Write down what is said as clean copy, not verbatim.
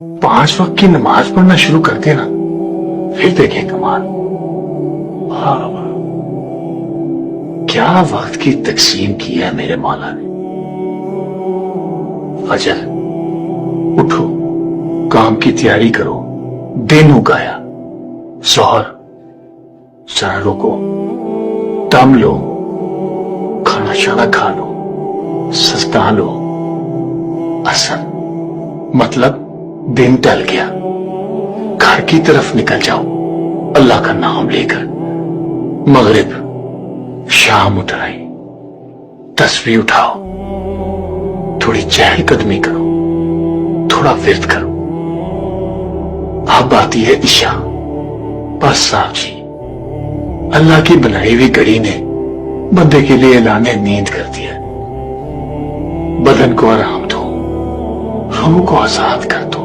5 वक्त की नमाज पढ़ना शुरू कर देना, फिर देखें कमाल। वाह वाह, क्या वक्त की तकसीम की है मेरे मौला ने। फजर उठो, काम की तैयारी करो, दिन उगाया। जोहर जरा रुको, दम लो, खाना शाना खा लो, सस्ता लो। असर मतलब दिन टल गया, घर की तरफ निकल जाओ अल्लाह का नाम लेकर। मगरिब शाम उठ आई, तस्बीह उठाओ, थोड़ी चहलकदमी करो, थोड़ा विर्द करो। अब आती है इशा। बस साहब जी, अल्लाह की बनाई हुई घड़ी ने बंदे के लिए ऐलान नींद कर दिया। बदन को आराम दो, रूह को आजाद कर दो।